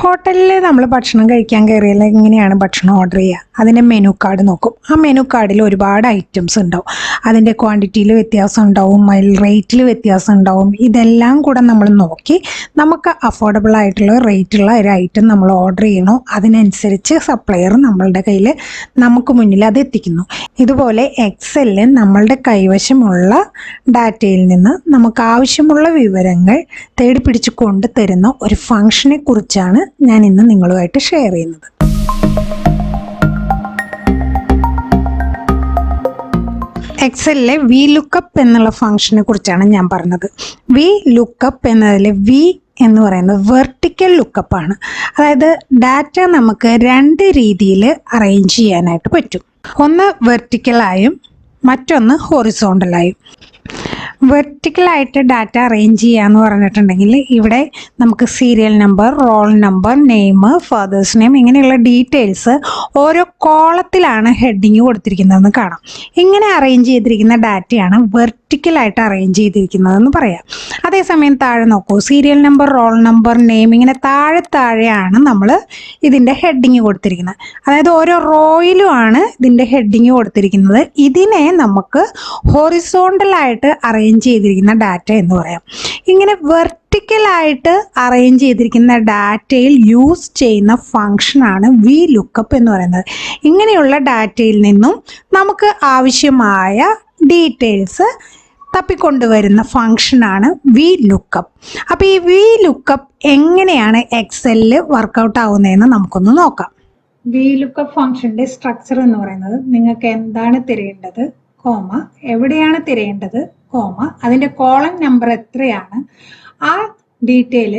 ഹോട്ടലിൽ നമ്മൾ ഭക്ഷണം കഴിക്കാൻ കയറിയാൽ എങ്ങനെയാണ് ഭക്ഷണം ഓർഡർ ചെയ്യുക? അതിൻ്റെ മെനു കാർഡ് നോക്കും. ആ മെനു കാർഡിൽ ഒരുപാട് ഐറ്റംസ് ഉണ്ടാവും. അതിൻ്റെ ക്വാണ്ടിറ്റിയിൽ വ്യത്യാസം ഉണ്ടാവും, റേറ്റിൽ വ്യത്യാസം ഉണ്ടാവും. ഇതെല്ലാം കൂടെ നമ്മൾ നോക്കി നമുക്ക് അഫോർഡബിൾ ആയിട്ടുള്ള റേറ്റുള്ള ഒരു ഐറ്റം നമ്മൾ ഓർഡർ ചെയ്യണോ അതിനനുസരിച്ച് സപ്ലയർ നമ്മളുടെ കയ്യിൽ നമുക്ക് മുന്നിൽ അത് എത്തിക്കുന്നു. ഇതുപോലെ എക്സലിൽ നമ്മളുടെ കൈവശമുള്ള ഡാറ്റയിൽ നിന്ന് നമുക്ക് ആവശ്യമുള്ള വിവരങ്ങൾ തേടി പിടിച്ച് കൊണ്ടുതരുന്ന ഒരു ഫംഗ്ഷനെ കുറിച്ചാണ് ഞാൻ ഇന്ന് നിങ്ങളുമായിട്ട് ഷെയർ ചെയ്യുന്നത്. എക്സലിലെ VLOOKUP എന്നുള്ള ഫംഗ്ഷനെ കുറിച്ചാണ് ഞാൻ പറഞ്ഞത്. VLOOKUP എന്നതിൽ V എന്ന് പറയുന്നത് വെർട്ടിക്കൽ ലുക്കപ്പ് ആണ്. അതായത് ഡാറ്റ നമുക്ക് രണ്ട് രീതിയിൽ അറേഞ്ച് ചെയ്യാനായിട്ട് പറ്റും. ഒന്ന് വെർട്ടിക്കലായും മറ്റൊന്ന് ഹൊറിസോണ്ടലായും. വെർട്ടിക്കലായിട്ട് ഡാറ്റ അറേഞ്ച് ചെയ്യാന്ന് പറഞ്ഞിട്ടുണ്ടെങ്കിൽ ഇവിടെ നമുക്ക് serial number, role number, name, father's name ഇങ്ങനെയുള്ള ഡീറ്റെയിൽസ് ഓരോ കോളത്തിലാണ് ഹെഡിങ് കൊടുത്തിരിക്കുന്നതെന്ന് കാണാം. ഇങ്ങനെ അറേഞ്ച് ചെയ്തിരിക്കുന്ന ഡാറ്റയാണ് വെർട്ടിക്കലായിട്ട് അറേഞ്ച് ചെയ്തിരിക്കുന്നതെന്ന് പറയാം. അതേസമയം താഴെ നോക്കൂ, serial number, role number, name ഇങ്ങനെ താഴെയാണ് നമ്മൾ ഇതിൻ്റെ ഹെഡിങ് കൊടുത്തിരിക്കുന്നത്. അതായത് ഓരോ റോയിലുമാണ് ഇതിൻ്റെ ഹെഡിങ് കൊടുത്തിരിക്കുന്നത്. ഇതിനെ നമുക്ക് ഹൊറിസോണ്ടലായിട്ട് അറേഞ്ച് ചെയ്തിരിക്കുന്ന ഡാറ്റ എന്ന് പറയാം. ഇങ്ങനെ വെർട്ടിക്കലായിട്ട് അറേഞ്ച് ചെയ്തിരിക്കുന്ന ഡാറ്റയിൽ യൂസ് ചെയ്യുന്ന ഫംഗ്ഷനാണ് VLOOKUP എന്ന് പറയുന്നത്. ഇങ്ങനെയുള്ള ഡാറ്റയിൽ നിന്നും നമുക്ക് ആവശ്യമായ ഡീറ്റെയിൽസ് തപ്പിക്കൊണ്ടുവരുന്ന ഫംഗ്ഷനാണ് VLOOKUP. അപ്പോൾ ഈ VLOOKUP എങ്ങനെയാണ് എക്സലിൽ വർക്കൗട്ട് ആവുന്നതെന്ന് നമുക്കൊന്ന് നോക്കാം. VLOOKUP ഫംഗ്ഷൻ്റെ സ്ട്രക്ചർ എന്ന് പറയുന്നത് നിങ്ങൾക്ക് എന്താണ് തിരയേണ്ടത്, കോമ എവിടെയാണ് തിരയേണ്ടത്, കോമ അതിൻ്റെ കോളം നമ്പർ എത്രയാണ്, ആ ഡീറ്റെയിൽ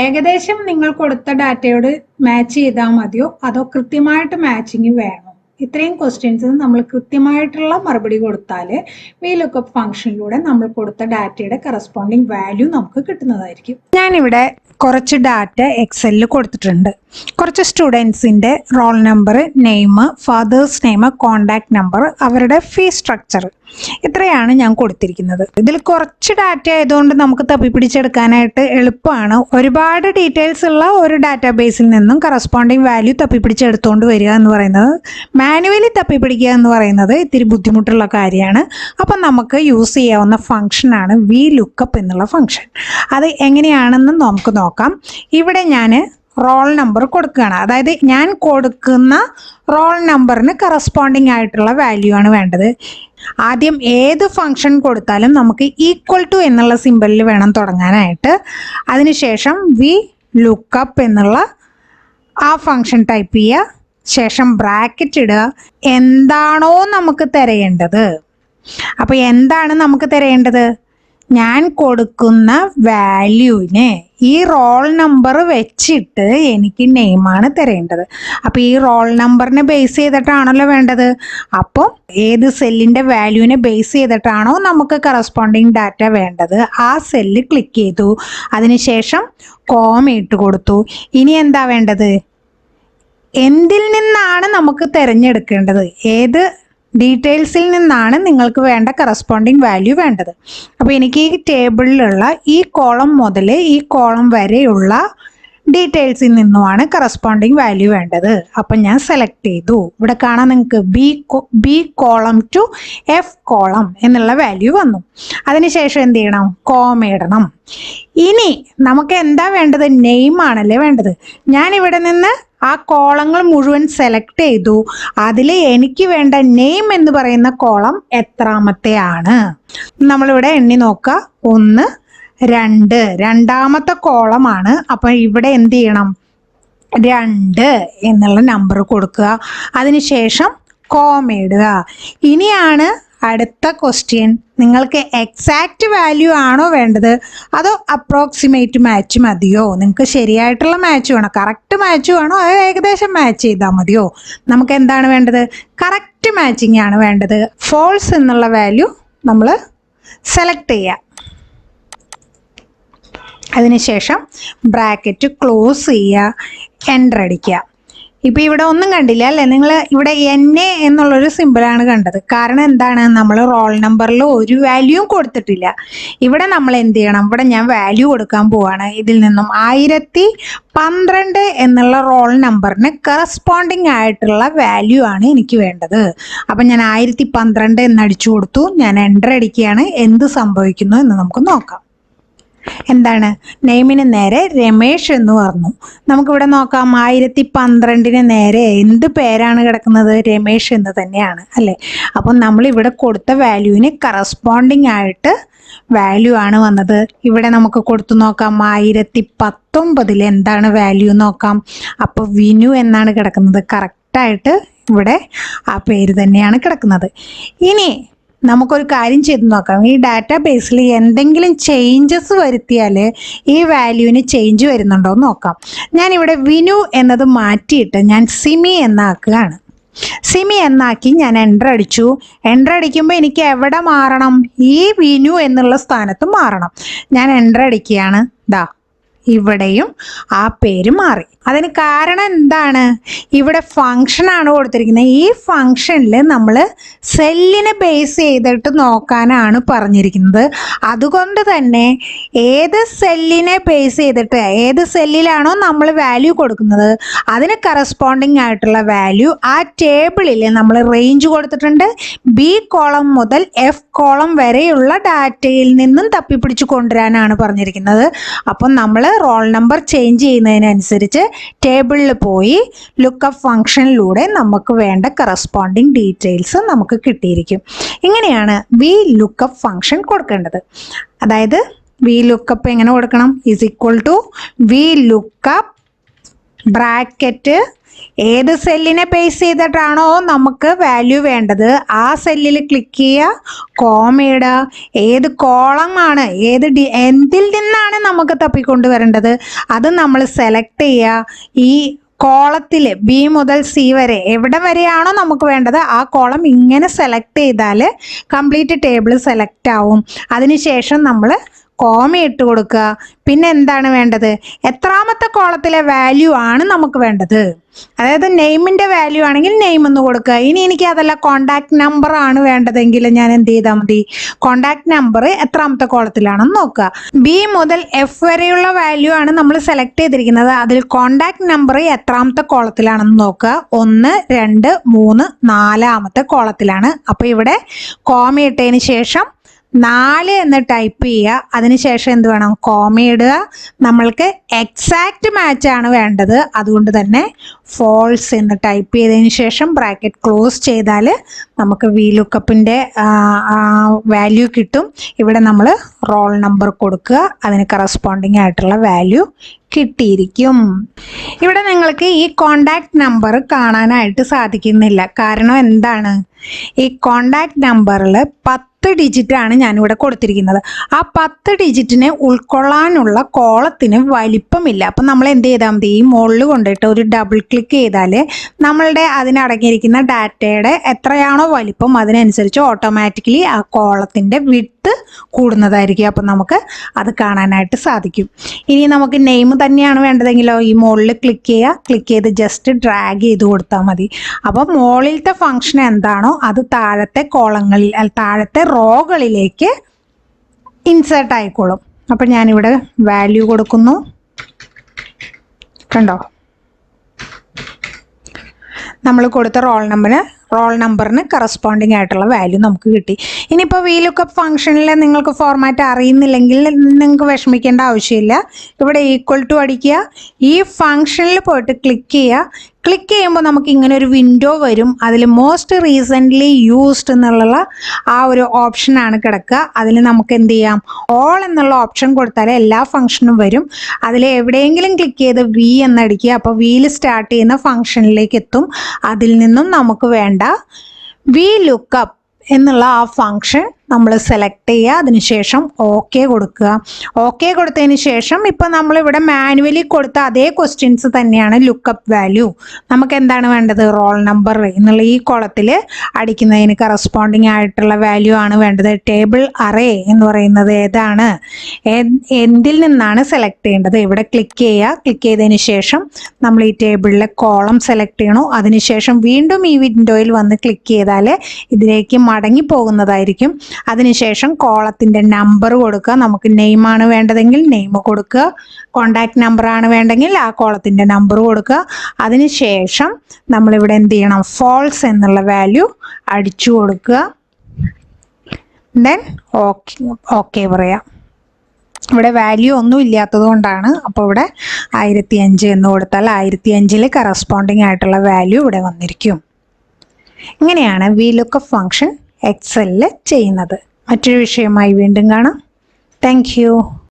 ഏകദേശം നിങ്ങൾ കൊടുത്ത ഡാറ്റയോട് മാച്ച് ചെയ്താൽ മതിയോ അതോ കൃത്യമായിട്ട് മാച്ചിങ് വേണോ, ഇത്രയും ക്വസ്റ്റ്യൻസിന് നമ്മൾ കൃത്യമായിട്ടുള്ള മറുപടി കൊടുത്താൽ VLOOKUP ഫംഗ്ഷനിലൂടെ നമ്മൾ കൊടുത്ത ഡാറ്റയുടെ കറസ്പോണ്ടിങ് വാല്യൂ നമുക്ക് കിട്ടുന്നതായിരിക്കും. ഞാനിവിടെ കുറച്ച് ഡാറ്റ എക്സലിൽ കൊടുത്തിട്ടുണ്ട്. കുറച്ച് സ്റ്റുഡൻസിൻ്റെ roll number, name, father's name, contact number, അവരുടെ ഫീ സ്ട്രക്ചർ, ഇത്രയാണ് ഞാൻ കൊടുത്തിരിക്കുന്നത്. ഇതിൽ കുറച്ച് ഡാറ്റ ആയതുകൊണ്ട് നമുക്ക് തപ്പിപ്പിടിച്ചെടുക്കാനായിട്ട് എളുപ്പമാണ്. ഒരുപാട് ഡീറ്റെയിൽസ് ഉള്ള ഒരു ഡാറ്റാബേസിൽ നിന്നും കറസ്പോണ്ടിങ് വാല്യൂ തപ്പിപ്പിടിച്ചെടുത്തുകൊണ്ട് വരിക എന്ന് പറയുന്നത്, മാനുവലി തപ്പിപ്പിടിക്കുക എന്ന് പറയുന്നത് ഇത്തിരി ബുദ്ധിമുട്ടുള്ള കാര്യമാണ്. അപ്പം നമുക്ക് യൂസ് ചെയ്യാവുന്ന ഫംഗ്ഷനാണ് VLOOKUP എന്നുള്ള ഫംഗ്ഷൻ. അത് എങ്ങനെയാണെന്ന് നമുക്ക് നോക്കാം. ഇവിടെ ഞാൻ റോൾ നമ്പർ കൊടുക്കുകയാണ്. അതായത് ഞാൻ കൊടുക്കുന്ന റോൾ നമ്പറിന് കറസ്പോണ്ടിങ് ആയിട്ടുള്ള വാല്യൂ ആണ് വേണ്ടത്. ആദ്യം ഏത് ഫംഗ്ഷൻ കൊടുത്താലും നമുക്ക് ഈക്വൽ ടു എന്നുള്ള സിമ്പലിൽ വേണം തുടങ്ങാനായിട്ട്. അതിനുശേഷം VLOOKUP എന്നുള്ള ആ ഫംഗ്ഷൻ ടൈപ്പ് ചെയ്യുക, ശേഷം ബ്രാക്കറ്റ് ഇടുക. എന്താണോ നമുക്ക് തിരയേണ്ടത്, അപ്പോൾ എന്താണ് നമുക്ക് തിരയേണ്ടത്, ഞാൻ കൊടുക്കുന്ന വാല്യൂവിന് ഈ റോൾ നമ്പർ വെച്ചിട്ട് എനിക്ക് നെയിമാണ് തരേണ്ടത്. അപ്പോൾ ഈ റോൾ നമ്പറിനെ ബേസ് ചെയ്തിട്ടാണല്ലോ വേണ്ടത്. അപ്പോൾ ഏത് സെല്ലിൻ്റെ വാല്യൂവിനെ ബേസ് ചെയ്തിട്ടാണോ നമുക്ക് കറസ്പോണ്ടിങ് ഡാറ്റ വേണ്ടത്, ആ സെല്ല് ക്ലിക്ക് ചെയ്തു. അതിനുശേഷം കോമ ഇട്ട് കൊടുത്തു. ഇനി എന്താ വേണ്ടത്, എന്തിൽ നിന്നാണ് നമുക്ക് തിരഞ്ഞെടുക്കേണ്ടത്, ഏത് ഡീറ്റെയിൽസിൽ നിന്നാണ് നിങ്ങൾക്ക് വേണ്ട കറസ്പോണ്ടിങ് വാല്യൂ വേണ്ടത്. അപ്പോൾ എനിക്ക് ഈ ടേബിളിലുള്ള ഈ കോളം മുതൽ ഈ കോളം വരെയുള്ള ഡീറ്റെയിൽസിൽ നിന്നുമാണ് കറസ്പോണ്ടിങ് വാല്യൂ വേണ്ടത്. അപ്പം ഞാൻ സെലക്ട് ചെയ്തു. ഇവിടെ കാണാൻ നിങ്ങൾക്ക് B column to F column എന്നുള്ള വാല്യൂ വന്നു. അതിനുശേഷം എന്ത് ചെയ്യണം, കോമ ഇടണം. ഇനി നമുക്ക് എന്താ വേണ്ടത്, നെയിം ആണല്ലേ വേണ്ടത്. ഞാനിവിടെ നിന്ന് ആ കോളങ്ങൾ മുഴുവൻ സെലക്ട് ചെയ്തു. അതിൽ എനിക്ക് വേണ്ട നെയിം എന്ന് പറയുന്ന കോളം എത്രാമത്തെയാണ് നമ്മളിവിടെ എണ്ണി നോക്കുക. 1, 2 രണ്ടാമത്തെ കോളമാണ്. അപ്പം ഇവിടെ എന്ത് ചെയ്യണം, 2 എന്നുള്ള നമ്പർ കൊടുക്കുക. അതിനുശേഷം കോമ ഇടുക. ഇനിയാണ് അടുത്ത ക്വസ്റ്റ്യൻ, നിങ്ങൾക്ക് എക്സാക്റ്റ് വാല്യൂ ആണോ വേണ്ടത് അതോ അപ്രോക്സിമേറ്റ് മാച്ച് മതിയോ, നിങ്ങൾക്ക് ശരിയായിട്ടുള്ള മാച്ച് വേണോ, കറക്റ്റ് മാച്ച് വേണോ അതോ ഏകദേശം മാച്ച് ചെയ്താൽ മതിയോ. നമുക്ക് എന്താണ് വേണ്ടത്, കറക്റ്റ് മാച്ചിങ് ആണ് വേണ്ടത്. ഫോൾസ് എന്നുള്ള വാല്യൂ നമ്മൾ സെലക്ട് ചെയ്യുക. അതിനുശേഷം ബ്രാക്കറ്റ് ക്ലോസ് ചെയ്യുക, എൻ്റർ അടിക്കുക. ഇപ്പോൾ ഇവിടെ ഒന്നും കണ്ടില്ല അല്ലേ? നിങ്ങൾ ഇവിടെ NA എന്നുള്ളൊരു സിമ്പിളാണ് കണ്ടത്. കാരണം എന്താണ്, നമ്മൾ റോൾ നമ്പറിൽ ഒരു വാല്യൂയും കൊടുത്തിട്ടില്ല. ഇവിടെ നമ്മൾ എന്ത് ചെയ്യണം, ഇവിടെ ഞാൻ വാല്യൂ കൊടുക്കാൻ പോവാണ്. ഇതിൽ നിന്നും 1012 എന്നുള്ള റോൾ നമ്പറിന് കറസ്പോണ്ടിങ് ആയിട്ടുള്ള വാല്യൂ ആണ് എനിക്ക് വേണ്ടത്. അപ്പം ഞാൻ 1012 എന്ന് അടിച്ചു കൊടുത്തു. ഞാൻ എൻ്റർ അടിക്കുകയാണ്. എന്ത് സംഭവിക്കുന്നു എന്ന് നമുക്ക് നോക്കാം. എന്താണ്, നെയിമിന് നേരെ രമേശ് എന്ന് പറഞ്ഞു. നമുക്കിവിടെ നോക്കാം, 1012 നേരെ എന്ത് പേരാണ് കിടക്കുന്നത്? രമേശ് എന്ന് തന്നെയാണ് അല്ലേ? അപ്പം നമ്മൾ ഇവിടെ കൊടുത്ത വാല്യൂവിന് കറസ്പോണ്ടിങ് ആയിട്ട് വാല്യൂ ആണ് വന്നത്. ഇവിടെ നമുക്ക് കൊടുത്തു നോക്കാം, 1019 എന്താണ് വാല്യൂ നോക്കാം. അപ്പോൾ വിനു എന്നാണ് കിടക്കുന്നത്. കറക്റ്റായിട്ട് ഇവിടെ ആ പേര് തന്നെയാണ് കിടക്കുന്നത്. ഇനി നമുക്കൊരു കാര്യം ചെയ്ത് നോക്കാം. ഈ ഡാറ്റാ ബേസിൽ എന്തെങ്കിലും ചേഞ്ചസ് വരുത്തിയാൽ ഈ വാല്യൂവിന് ചേഞ്ച് വരുന്നുണ്ടോ എന്ന് നോക്കാം. ഞാനിവിടെ വിനു എന്നത് മാറ്റിയിട്ട് ഞാൻ സിമി എന്നാക്കുകയാണ്. സിമി എന്നാക്കി ഞാൻ എൻ്റർ അടിച്ചു. എൻ്റർ അടിക്കുമ്പോൾ എനിക്ക് എവിടെ മാറണം? ഈ വിനു എന്നുള്ള സ്ഥാനത്ത് മാറണം. ഞാൻ എൻ്റർ അടിക്കുകയാണ്. ദാ ഇവിടെയും ആ പേര് മാറി. അതിന് കാരണം എന്താണ്? ഇവിടെ ഫങ്ഷനാണ് കൊടുത്തിരിക്കുന്നത്. ഈ ഫങ്ഷനിൽ നമ്മൾ സെല്ലിനെ ബേസ് ചെയ്തിട്ട് നോക്കാനാണ് പറഞ്ഞിരിക്കുന്നത്. അതുകൊണ്ട് തന്നെ ഏത് സെല്ലിനെ ബേസ് ചെയ്തിട്ട്, ഏത് സെല്ലിലാണോ നമ്മൾ വാല്യൂ കൊടുക്കുന്നത് അതിന് കറസ്പോണ്ടിങ് ആയിട്ടുള്ള വാല്യൂ ആ ടേബിളിൽ നമ്മൾ റേഞ്ച് കൊടുത്തിട്ടുണ്ട്. B കോളം മുതൽ F കോളം വരെയുള്ള ഡാറ്റയിൽ നിന്നും തപ്പിപ്പിടിച്ച് കൊണ്ടുവരാനാണ് പറഞ്ഞിരിക്കുന്നത്. അപ്പം നമ്മൾ റോൾ നമ്പർ ചേഞ്ച് ചെയ്യുന്നതിനനുസരിച്ച് ടേബിളിൽ പോയി ലുക്കപ്പ് ഫംഗ്ഷനിലൂടെ നമുക്ക് വേണ്ട കറസ്പോണ്ടിങ് ഡീറ്റെയിൽസ് നമുക്ക് കിട്ടിയിരിക്കും. ഇങ്ങനെയാണ് VLOOKUP ഫംഗ്ഷൻ കൊടുക്കേണ്ടത്. അതായത് VLOOKUP എങ്ങനെ കൊടുക്കണം? Is equal to VLOOKUP bracket ഏത് സെല്ലിനെ ബേസ് ചെയ്തിട്ടാണോ നമുക്ക് വാല്യൂ വേണ്ടത് ആ സെല്ലിൽ ക്ലിക്ക് ചെയ്യുക, കോമയിടുക. ഏത് കോളമാണ്, എന്തിൽ നിന്നാണ് നമുക്ക് തപ്പിക്കൊണ്ടുവരേണ്ടത് അത് നമ്മൾ സെലക്ട് ചെയ്യുക. ഈ കോളത്തിൽ B മുതൽ C വരെ എവിടെ വരെയാണോ നമുക്ക് വേണ്ടത് ആ കോളം ഇങ്ങനെ സെലക്ട് ചെയ്താൽ കംപ്ലീറ്റ് ടേബിൾ സെലക്ട് ആവും. അതിനുശേഷം നമ്മൾ കോമ ഇട്ട് കൊടുക്കുക. പിന്നെ എന്താണ് വേണ്ടത്? എത്രാമത്തെ കോളത്തിലെ വാല്യൂ ആണ് നമുക്ക് വേണ്ടത്? അതായത് നെയിമിൻ്റെ വാല്യൂ ആണെങ്കിൽ നെയിം എന്ന് കൊടുക്കുക. ഇനി എനിക്ക് അതല്ല, കോണ്ടാക്ട് നമ്പർ ആണ് വേണ്ടതെങ്കിൽ ഞാൻ എന്ത് ചെയ്താൽ മതി? കോണ്ടാക്ട് നമ്പർ എത്രാമത്തെ കോളത്തിലാണെന്ന് നോക്കുക. B മുതൽ F വരെയുള്ള വാല്യൂ ആണ് നമ്മൾ സെലക്ട് ചെയ്തിരിക്കുന്നത്. അതിൽ കോണ്ടാക്ട് നമ്പർ എത്രാമത്തെ കോളത്തിലാണെന്ന് നോക്കുക. 1, 2, 3, 4 കോളത്തിലാണ്. അപ്പോൾ ഇവിടെ കോമ ഇട്ടതിന് ശേഷം 4 എന്ന് ടൈപ്പ് ചെയ്യുക. അതിനുശേഷം എന്ത് വേണം? കോമ ഇടുക. നമ്മൾക്ക് എക്സാക്റ്റ് മാച്ചാണ് വേണ്ടത്. അതുകൊണ്ട് തന്നെ ഫോൾസ് എന്ന് ടൈപ്പ് ചെയ്തതിന് ശേഷം ബ്രാക്കറ്റ് ക്ലോസ് ചെയ്താൽ നമുക്ക് VLOOKUPൻ്റെ വാല്യൂ കിട്ടും. ഇവിടെ നമ്മൾ റോൾ നമ്പർ കൊടുക്കുക. അതിന് കറസ്പോണ്ടിങ് ആയിട്ടുള്ള വാല്യൂ കിട്ടിയിരിക്കും. ഇവിടെ നിങ്ങൾക്ക് ഈ കോണ്ടാക്ട് നമ്പർ കാണാനായിട്ട് സാധിക്കുന്നില്ല. കാരണം എന്താണ്? ഈ കോണ്ടാക്ട് നമ്പറിൽ 10 ഡിജിറ്റാണ് ഞാനിവിടെ കൊടുത്തിരിക്കുന്നത്. ആ 10 ഡിജിറ്റിനെ ഉൾക്കൊള്ളാനുള്ള കോളത്തിന് വലിപ്പമില്ല. അപ്പം നമ്മൾ എന്ത് ചെയ്താൽ മതി? ഈ മുകളിൽ കൊണ്ടിട്ട് ഒരു ഡബിൾ ക്ലിക്ക് ചെയ്താൽ നമ്മളുടെ അതിനടങ്ങിയിരിക്കുന്ന ഡാറ്റയുടെ എത്രയാണോ വലിപ്പം അതിനനുസരിച്ച് ഓട്ടോമാറ്റിക്കലി ആ കോളത്തിൻ്റെ വിഡ്ത്ത് കൂടുന്നതായിരിക്കും. അപ്പം നമുക്ക് അത് കാണാനായിട്ട് സാധിക്കും. ഇനി നമുക്ക് നെയിം തന്നെയാണ് വേണ്ടതെങ്കിലോ ഈ മുകളിൽ ക്ലിക്ക് ചെയ്യുക. ക്ലിക്ക് ചെയ്ത് ജസ്റ്റ് ഡ്രാഗ് ചെയ്ത് കൊടുത്താൽ മതി. അപ്പോൾ മുകളിലത്തെ ഫംഗ്ഷൻ എന്താണോ അത് താഴത്തെ കോളങ്ങളിൽ, താഴത്തെ റോകളിലേക്ക് ഇൻസേർട്ട് ആയിക്കോളും. അപ്പം ഞാനിവിടെ വാല്യൂ കൊടുക്കുന്നു. കണ്ടോ, നമ്മൾ കൊടുത്ത റോൾ നമ്പറിന് കറസ്പോണ്ടിങ് ആയിട്ടുള്ള വാല്യൂ നമുക്ക് കിട്ടി. ഇനിയിപ്പോൾ VLOOKUP ഫംഗ്ഷനിൽ നിങ്ങൾക്ക് ഫോർമാറ്റ് അറിയുന്നില്ലെങ്കിൽ നിങ്ങൾക്ക് വിഷമിക്കേണ്ട ആവശ്യമില്ല. ഇവിടെ ഈക്വൽ ടു അടിക്കുക. ഈ ഫംഗ്ഷനിൽ പോയിട്ട് ക്ലിക്ക് ചെയ്യുക. ക്ലിക്ക് ചെയ്യുമ്പോൾ നമുക്ക് ഇങ്ങനെ ഒരു വിൻഡോ വരും. അതിൽ മോസ്റ്റ് റീസെൻ്റ്ലി യൂസ്ഡ് എന്നുള്ള ആ ഒരു ഓപ്ഷനാണ് കിടക്കുക. അതിൽ നമുക്ക് എന്ത് ചെയ്യാം? ഓൾ എന്നുള്ള ഓപ്ഷൻ കൊടുത്താൽ എല്ലാ ഫംഗ്ഷനും വരും. അതിൽ എവിടെയെങ്കിലും ക്ലിക്ക് ചെയ്ത് V എന്നടിക്കുക. അപ്പോൾ Vയിൽ സ്റ്റാർട്ട് ചെയ്യുന്ന ഫംഗ്ഷനിലേക്ക് എത്തും. അതിൽ നിന്നും നമുക്ക് വേണ്ട VLOOKUP എന്നുള്ള ആ ഫംഗ്ഷൻ നമ്മൾ സെലക്ട് ചെയ്യുക. അതിനുശേഷം ഓക്കെ കൊടുക്കുക. ഓക്കെ കൊടുത്തതിന് ശേഷം ഇപ്പം നമ്മളിവിടെ മാനുവലി കൊടുത്ത അതേ ക്വസ്റ്റ്യൻസ് തന്നെയാണ് ലുക്കപ്പ് വാല്യൂ. നമുക്ക് എന്താണ് വേണ്ടത്? റോൾ നമ്പർ എന്നുള്ള ഈ കോളത്തിൽ അടിക്കുന്നതിന് കറസ്പോണ്ടിങ് ആയിട്ടുള്ള വാല്യൂ ആണ് വേണ്ടത്. ടേബിൾ അറേ എന്ന് പറയുന്നത് ഏതാണ്, എന്തിൽ നിന്നാണ് സെലക്ട് ചെയ്യേണ്ടത്? ഇവിടെ ക്ലിക്ക് ചെയ്യുക. ക്ലിക്ക് ചെയ്തതിന് ശേഷം നമ്മൾ ഈ ടേബിളിലെ കോളം സെലക്ട് ചെയ്യണോ. അതിനുശേഷം വീണ്ടും ഈ വിൻഡോയിൽ വന്ന് ക്ലിക്ക് ചെയ്താൽ ഇതിലേക്ക് മടങ്ങി പോകുന്നതായിരിക്കും. അതിനുശേഷം കോളത്തിൻ്റെ നമ്പർ കൊടുക്കുക. നമുക്ക് നെയിമാണ് വേണ്ടതെങ്കിൽ നെയിം കൊടുക്കുക. കോണ്ടാക്ട് നമ്പർ ആണ് വേണ്ടെങ്കിൽ ആ കോളത്തിൻ്റെ നമ്പർ കൊടുക്കുക. അതിനുശേഷം നമ്മളിവിടെ എന്ത് ചെയ്യണം? ഫോൾസ് എന്നുള്ള വാല്യൂ അടിച്ചു കൊടുക്കുക. ദെൻ ഓക്കെ പറയാം. ഇവിടെ വാല്യൂ ഒന്നും ഇല്ലാത്തത് കൊണ്ടാണ്. അപ്പോൾ ഇവിടെ 1005 എന്ന് കൊടുത്താൽ 1005 കറസ്പോണ്ടിങ് ആയിട്ടുള്ള വാല്യൂ ഇവിടെ വന്നിരിക്കും. ഇങ്ങനെയാണ് VLOOKUP ഫംഗ്ഷൻ എക്സലിൽ ചെയ്യുന്നത്. മറ്റൊരു വിഷയമായി വീണ്ടും കാണാം. Thank you.